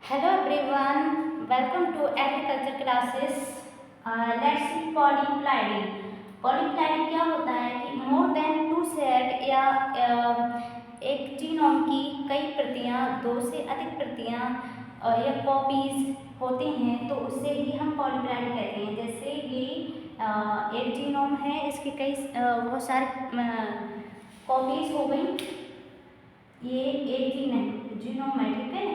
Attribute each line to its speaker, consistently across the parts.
Speaker 1: Hello everyone, welcome to agriculture classes. Let's see polyploidy. Polyploidy क्या होता है कि मोर देन टू सेट या एक जीनोम की कई प्रतियां, दो से अधिक प्रतियां या कॉपीज होती हैं तो उससे ही हम पॉलीप्लॉइडी कहते हैं। जैसे ये एक जीनोम है, इसकी कई बहुत सारी कॉपीज हो गई। ये एक जीनोम है, ठीक है,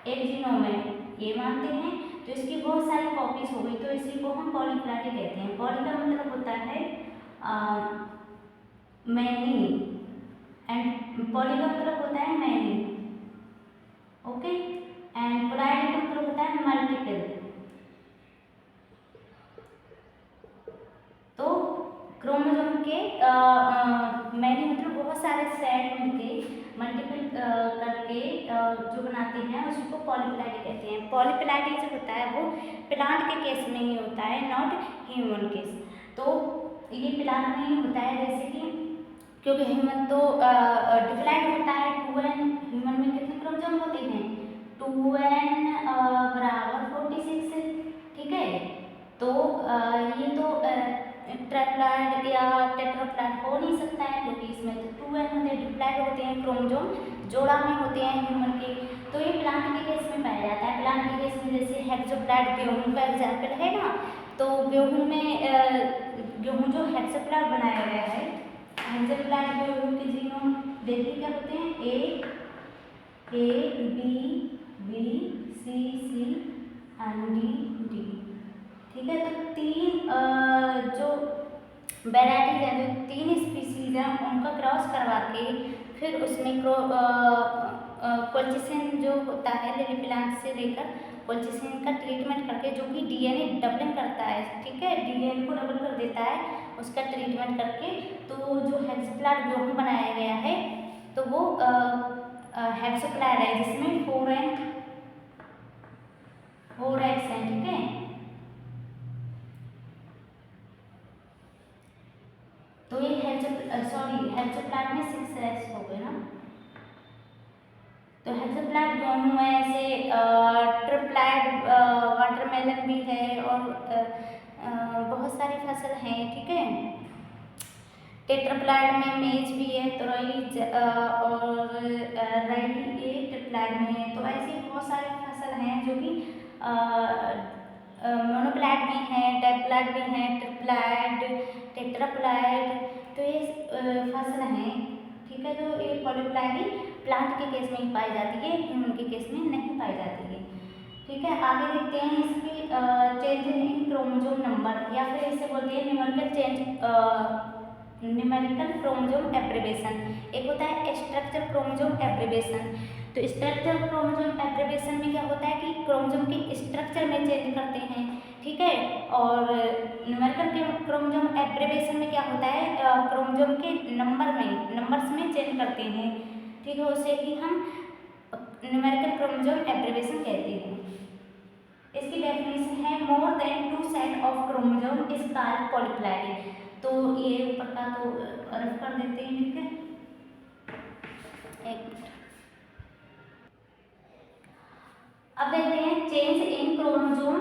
Speaker 1: एक जीनोम है ये मानते हैं, तो इसकी बहुत सारी कॉपीज हो गई तो इसी को हम पॉलीप्लॉइडी कहते हैं। पॉली का मतलब होता है मैनी, एंड पॉली का मतलब होता है मैनी, ओके, एंड प्लॉइडी का मतलब होता है मल्टीपल। तो क्रोमोसोम के मैनी मतलब बहुत सारे सेट मिलके मल्टीपल करके जो बनाते हैं उसको पॉलीप्लॉइडी कहते हैं। पॉलीप्लॉइडी जो होता है वो प्लांट के केस में ही होता है, नॉट ह्यूमन केस। तो ये प्लांट में ही होता है, जैसे कि क्योंकि ह्यूमन तो डिप्लॉइड होता है 2n, ह्यूमन में कितने क्रोमोसोम होते हैं 2n बराबर 46, ठीक है। तो ये तो ट्रिप्लॉइड या टेट्राप्लॉइड हो नहीं सकता है क्योंकि इसमें तो 2n होते हैं, डिप्लॉइड होते हैं, क्रोमोसोम जोड़ा में होते हैं ह्यूमन के। तो ये प्लांट के केस में पाया जाता है। प्लांट के केस में जैसे हेक्सोप्लॉइड गेहूं का एग्जाम्पल है ना, तो गेहूं में गेहूं जो हेक्सोप्लॉइड बनाया गया है, हेक्सोप्लॉइड गेहूं के जीनोम देखिए क्या होते हैं, A B B C C and D D, ठीक है। तो तीन जो वेराइटीज हैं, जो तीन स्पीसीज हैं, उनका क्रॉस करवा के फिर उसमें कोल्चिसिन जो होता है लिली प्लांट से लेकर कोल्चिसिन का ट्रीटमेंट करके, जो कि डीएनए डबलिंग करता है, ठीक है, डीएनए को डबल कर देता है, उसका ट्रीटमेंट करके तो जो हेक्सोप्लॉइड गेहूं बनाया गया है तो वो हेक्सोप्लॉइड है जिसमें 4 एक्स हैं, ठीक है। तो ये हेक्सोप्लॉइड में 6 एक्स हो गए ना। तो हेक्सोप्लॉइड गेहूं है, ऐसे ट्रिप्लॉइड वाटरमेलन भी है और बहुत सारी फसल हैं, ठीक है। टेट्राप्लॉइड में मेज भी है, तुरई और रई ये ट्रिप्लॉइड में है। तो ऐसी बहुत सारी फसल हैं जो कि मोनोप्लॉइड भी हैं, डाइप्लॉइड भी हैं, ट्रिप्लॉइड, टेट्राप्लॉइड, तो ये फसल हैं, ठीक है। तो ये पॉलीप्लॉइडी प्लांट के केस में ही पाई जाती है, ह्यूमन के केस में नहीं पाई जाती है, ठीक है। आगे देखते हैं इसकी चेंज इन क्रोमोसोम नंबर, या फिर इसे बोलते हैं numerical change, numerical chromosome abbreviation. एक होता है स्ट्रक्चर क्रोमोसोम एब्रिवेशन। तो स्ट्रक्चर क्रोमोसोम एब्रिवेशन में क्या होता है कि क्रोमोसोम के स्ट्रक्चर में चेंज करते हैं, ठीक है। और न्यूमेरिकल क्रोमोसोम एब्रिवेशन में क्या होता है, क्रोमोसोम के नंबर्स में चेंज करते हैं, ठीक है, उसे ही हम न्यूमेरिकल क्रोमोसोम एब्रिवेशन कहते हैं। इसकी डेफिनेशन है more than 2 set of chromosome is called polyploidy. तो ये ऊपर का तो रफ कर देते हैं, ठीक है, एक मिनट। अब देखते हैं चेंज इन क्रोमोसोम,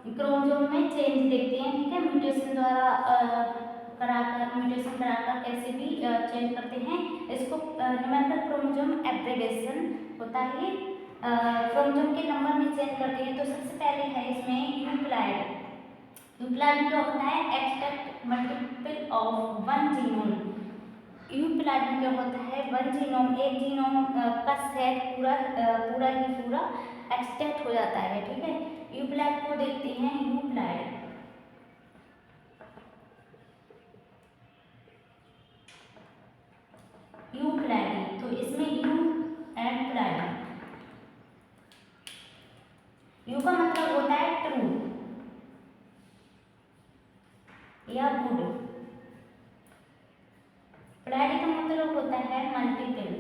Speaker 1: क्रोमोसोम में चेंज देखते हैं, ठीक है, म्यूटेशन कराकर कैसे भी चेंज करते हैं इसको न्यूमेरिकल क्रोमोसोम एब्रिवेशन होता है। क्रोमोसोम के नंबर में चेंज करते हैं। तो सबसे पहले है इसमें यूप्लॉइड। यूप्लॉइड क्या होता है, एक्सट्रैक्ट मल्टीपल ऑफ 1 जीनोम। यूप्लॉइड में क्या होता है, 1 जीनोम, एक जीनोम का सेट पूरा एक्सट्रैक्ट हो जाता है, ठीक है। यूप्लॉइड को देखते हैं, यूप्लॉइड तो इसमें यू एंड प्लॉइडी, यू का मतलब होता है ट्रू या गुड, प्लॉइडी का मतलब होता है मल्टीपल,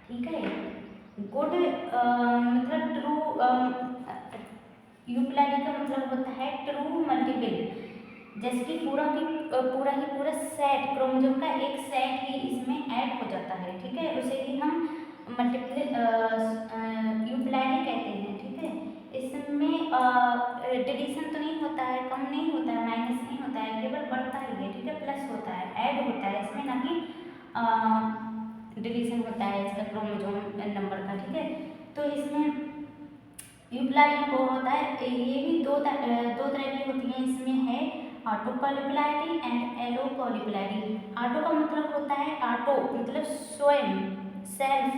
Speaker 1: ठीक है। गुड मतलब ट्रू, यूप्लॉइडी का मतलब होता है ट्रू मल्टीपल, जैसे कि पूरा सेट, क्रोमोसोम का एक सेट ही इसमें ऐड हो जाता है, ठीक है, उसे ही हम मल्टीपल कम नहीं होता है, माइनस नहीं होता है, केवल बढ़ता ही है, ठीक है, प्लस होता है, ऐड होता है इसमें, ना कि डिलीशन होता है इसका क्रोमोसोम नंबर का, ठीक है। तो इसमें यूप्लाइड को होता है, ये भी दो तरह की होती हैं, इसमें है ऑटो पॉलीप्लाइडी एंड एलो पॉलीप्लाइडी। ऑटो का मतलब होता है, ऑटो मतलब स्वयं, सेल्फ।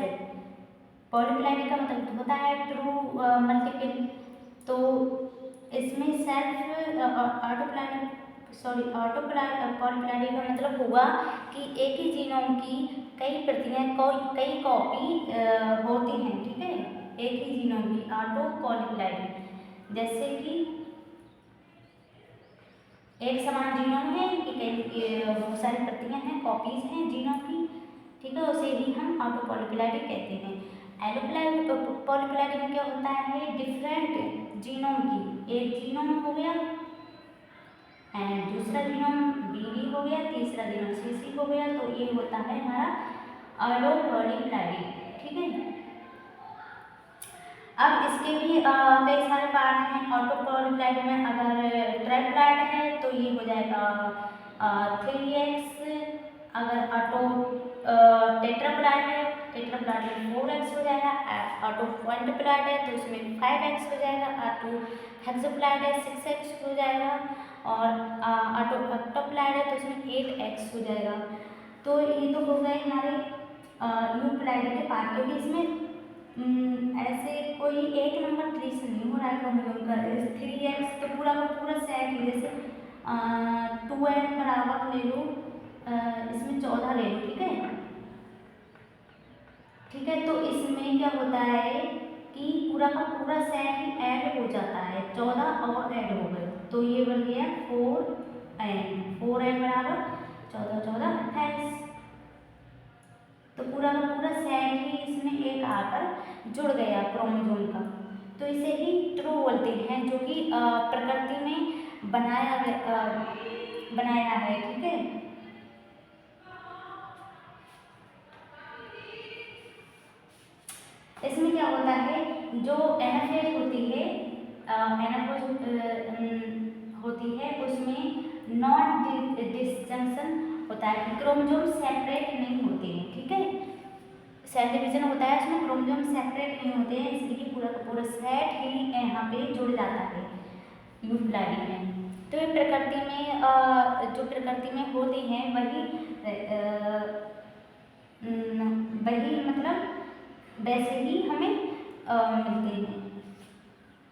Speaker 1: पॉलीप्लाइडी का मतलब होता है ट्रू मल्टीपल। तो इसमें सेल्फ ऑटो पॉलीप्लाइडी का मतलब हुआ कि एक ही जीनोम की कई प्रतियां, कई कॉपी होती हैं, ठीक है, एक ही जीनोम की, ऑटो पॉलीप्लाइडी। जैसे कि एक समान जीनोम है कि कई बहुत सारी प्रतियां हैं, कॉपीज हैं जीनोम की, ठीक है, उसे ही हम ऑटो पॉलीप्लाइडी कहते हैं। एलो पॉलीप्लाइडी में क्या होता है, डिफरेंट जीनोम की, एक जीनोम हो गया एंड दूसरा जीनोम बीडी हो गया, तीसरा जीनोम सीसी हो गया, तो ये होता है हमारा एलो पॉलीप्लाइडी, ठीक है। अब इसके भी कई सारे पार्ट हैं। ऑटो पॉलीप्लाइड में अगर ट्राइप्लाइड है तो ये हो जाएगा 3x, अगर ऑटो टेट्राप्लाइड है, टेट्राप्लाइड में 4x हो जाएगा, ऑटो क्वाड्रुप्लाइड है तो उसमें 5x हो जाएगा, ऑटो हेक्साप्लाइड है 6x हो जाएगा, और ऑटो ऑक्टोप्लाइड है तो उसमें 8x हो जाएगा। तो ये तो हो गए हमारे यूप्लाइड के पार्ट, क्योंकि इसमें ऐसे कोई एक नंबर डिलीशन नहीं हो रहा है क्रोमोसोम का। 3x तो पूरा का पूरा सेट ही, जैसे 2n बराबर ले लो, इसमें 14 ले लो, ठीक है, ठीक है। तो इसमें क्या होता है कि पूरा का पूरा सेट ही ऐड हो जाता है, 14 और ऐड हो गए, तो ये बन गया 4n बराबर 14, 14 28। तो पूरा का पूरा सेट ही इसमें एक आकर जुड़ गया क्रोमोसोम का, तो इसे ही ट्रू बोलते हैं, जो कि प्रकृति में बनाया है, ठीक है। इसमें क्या होता है, जो एनाफेज होती है, होती है, उसमें नॉन डिसजंक्शन होता है कि क्रोमोसोम सेपरेट नहीं होते हैं, ठीक है। सेल डिवीजन होता है, उसमें क्रोमोसोम सेपरेट नहीं होते हैं, इसलिए पूरा का पूरा सेट ही यहाँ पे जुड़ जाता है यूप्लाइडी में। तो ये प्रकृति में जो प्रकृति में होते हैं वही मतलब वैसे ही हमें मिलते हैं।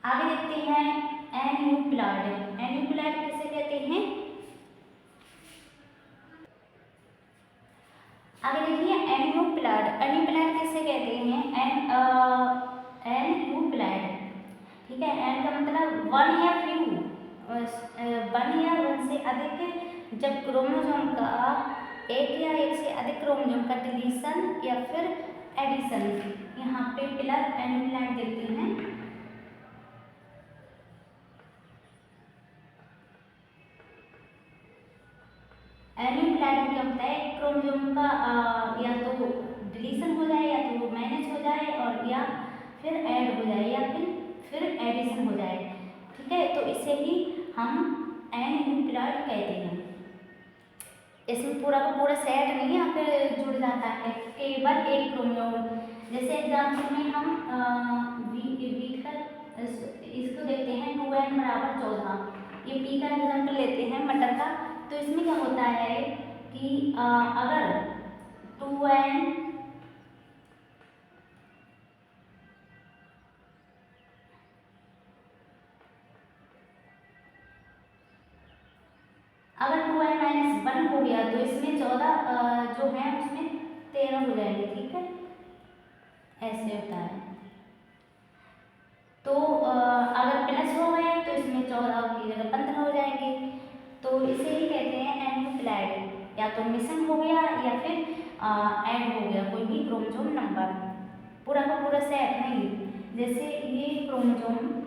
Speaker 1: आगे देखते हैं एन्यूप्लाइड। एन्यूप्लाइड किसे कहते हैं, आगे देखिए एन्यूप्लाइड। एन्यूप्लाइड किसे कहते हैं, एन्यूप्लाइड, ठीक है। एन का मतलब वन या फ्यू, वन या वन से अधिक, जब क्रोमोसोम का एक या एक से अधिक क्रोमोसोम का डिलीशन या फिर एडिशन, यहाँ पे प्लस एन्यूप्लाइड देते हैं। एन्यूप्लाइड में क्या होता है, क्रोमोसोम का या तो डिलीशन हो जाए, या तो माइनस हो जाए, और या फिर ऐड हो जाए, या फिर एडिशन हो जाए, ठीक है। तो इसे ही हम एन्यूप्लाइड कहते हैं। इसमें पूरा का पूरा सेट नहीं आकर जुड़ जाता है, केवल एक क्रोमोसोम। जैसे एग्जाम्पल में हम वीट का इसको देखते हैं 2n बराबर 14, ये पी का एग्जाम्पल लेते हैं मटर का। तो इसमें क्या होता है कि अगर 2n -1 हो गया तो इसमें 14 जो है उसमें 13 हो जाएंगे, ठीक है, ऐसे होता है। तो अगर प्लस हो गए तो इसमें 14 की जगह 15 हो जाएंगे, तो इसे ही कहते हैं एन्यूप्लाइड। या तो मिसिंग हो गया या फिर ऐड हो गया कोई भी क्रोमोसोम नंबर, पूरा का पूरा सेट नहीं। जैसे ये क्रोमोसोम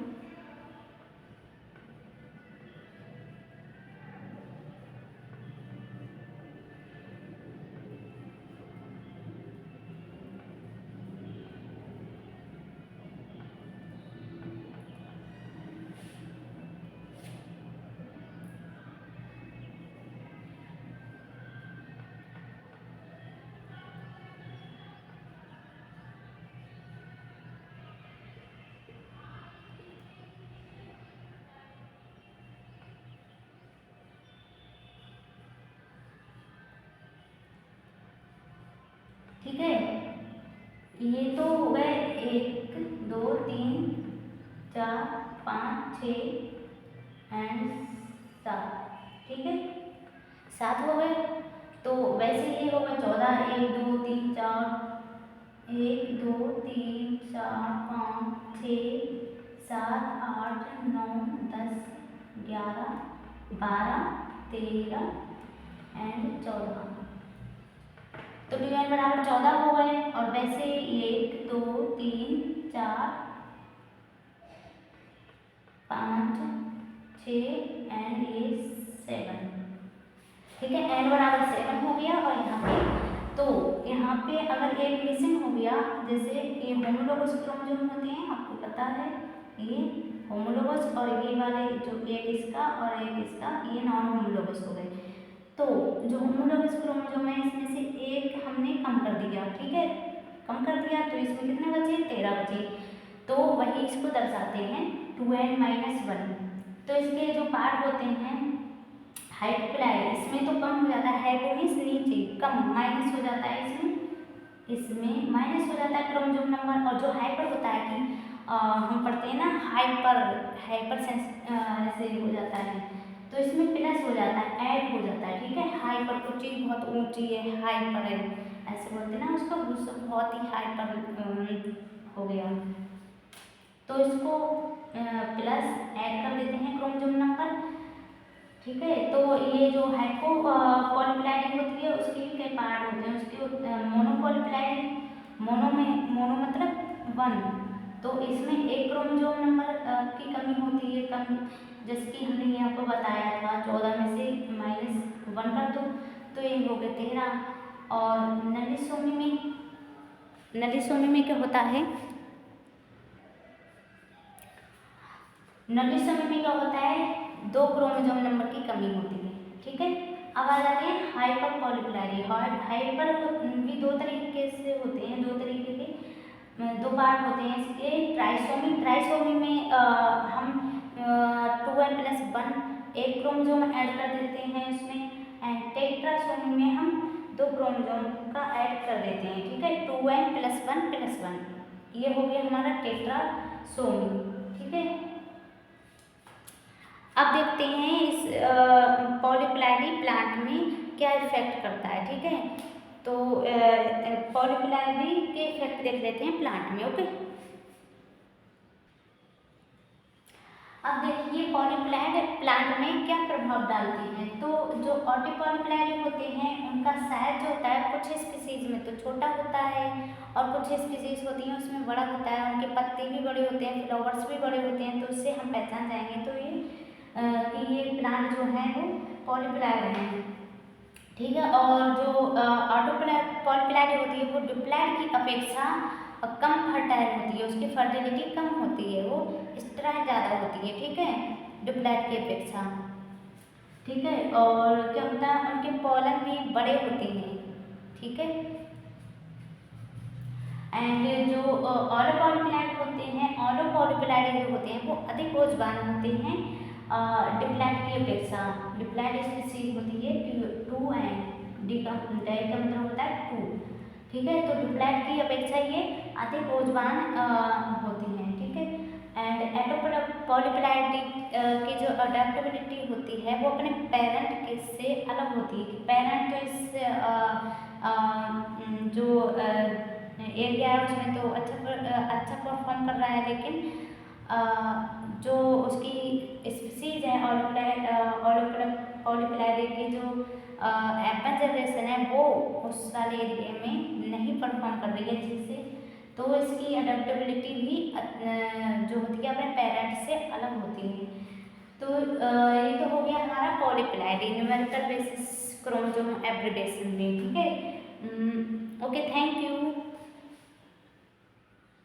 Speaker 1: है, ये तो हो गए 1 2 3 4 5 6 एंड 7, ठीक है 7 हो गए। तो वैसे ये होगा 14, 1 2 3 4, 1 2 3 4 5 6 7 8 9 10 11 12 13 एंड 14। तो डिवाइन बराबर 14 हो गए। और वैसे 1 2 3 4 5 6 एंड ये 7, ठीक है एन बराबर 7 हो गया। और यहाँ पे अगर एक मिसिंग हो गया, जैसे ये होमोलोगस क्रोमोसोम होते हैं, आपको पता है ये होमोलोगस, और ये वाले जो एक इसका और एक इसका, ये नॉन होमोलोगस हो गए। तो जो होमोलोगस क्रोमोसोम है इसमें से एक हमने कम कर दिया, ठीक है कम कर दिया, तो इसमें कितने बचे 13 बचे। तो वही इसको दर्शाते हैं 2n-1। तो इसके जो पार्ट होते हैं हाइपोप्लाइड, इसमें तो कम हो जाता है, हाइपो मीन्स नीचे, कम माइनस हो जाता है, इसमें माइनस हो जाता है क्रोमोसोम नंबर। और जो हाइपर होता है कि हम पढ़ते हैं ना हाइपर ऐसे हो जाता है, तो इसमें प्लस हो जाता है, ऐड हो जाता है, ठीक है हाइपर कुछ चीज़ बहुत ऊंची है, हाइपर है ऐसे बोलते हैं ना उसको, बहुत ही हाइपर हो गया, तो इसको प्लस ऐड कर देते हैं क्रोमोसोम नंबर, ठीक है। तो ये जो हाइपो पॉलीप्लाइडिंग होती है उसके भी कई पार्ट होते हैं, उसके मोनोपॉलीप्लाइडिंग, मोनो मतलब 1, तो इसमें एक क्रोमोसोम नंबर की कमी होती है, कम जैसे कि हमने ये आपको बताया था 14 में से -1 कर दो तो ये हो गए 13। और नलिसोमी में क्या होता है, नलिसोमी में क्या होता है 2 क्रोमोसोम नंबर की कमी होती है, ठीक है। अब आ जाते हैं हाइपर पॉलीप्लाइडी। हाइपर भी 2 तरीके से होते हैं, 2 तरीके के 2 पार्ट होते हैं इसके। ट्राइसोमी में हम 2n+1 एक क्रोमोसोम ऐड कर देते हैं इसमें, एंड टेट्रासोमी में हम 2 क्रोमोसोम का ऐड कर देते हैं, ठीक है 2n+1+1, ये हो गया हमारा टेट्रासोमी, ठीक है। अब देखते हैं इस पॉलीप्लाइडी प्लांट में क्या इफेक्ट करता है, ठीक है। तो पॉलीप्लाइडी के इफेक्ट देख लेते हैं प्लांट में, ओके। अब देखिए पॉलीप्लाइड प्लांट में क्या प्रभाव डालती है। तो जो ऑटिपॉलीप्लाइड होते हैं उनका साइज जो होता है कुछ स्पीसीज में तो छोटा होता है और कुछ स्पीसीज होती हैं उसमें बड़ा होता है, उनके पत्ते भी बड़े होते हैं, फ्लावर्स भी बड़े होते हैं, तो उससे हम पहचान जाएंगे तो कि ये प्लांट जो है वो पॉलीप्लाइड है, ठीक है। और जो पॉलीप्लाइड होती है वो डिप्लाइड की अपेक्षा कम फर्टाइल होती है, उसकी फर्टिलिटी कम होती है, वो स्ट्राइड ज़्यादा होती है, ठीक है डिप्लाइड की अपेक्षा, ठीक है। और क्या होता है उनके पॉलन भी बड़े होते हैं, ठीक है। एंड जो ऑलोपॉलीप्लाइड होते हैं, ऑलोपॉलीप्लाइड जो होते हैं वो अधिक ऊर्जावान होते हैं डिप्लाइड की अपेक्षा। डिप्लाइड स्पीसीज होती है 2 एंड डी का मतलब होता है 2, ठीक है। तो डिप्लाइड की अपेक्षा ये अधिक ऊर्जावान होती हैं, ठीक है। एंड एटोपॉलीप्लाइड की जो अडेप्टेबिलिटी होती है वो अपने पेरेंट के से अलग होती है। पेरेंट तो इससे जो एरिया है उसमें तो अच्छा परफॉर्म कर रहा है, लेकिन जो उसकी स्पीसीज है पॉलीप्लाइडी की जो एपन जनरेशन है वो उस वाले एरिया में नहीं परफॉर्म कर रही है ठीक से, तो इसकी अडेप्टेबिलिटी भी जो होती है अपने पेरेंट्स से अलग होती है। तो ये तो हो गया हमारा पॉलीप्लाइडी न्यूमेरिकल बेसिस क्रोमोसोम एब्रिडेशन में, ठीक है। Okay, thank you.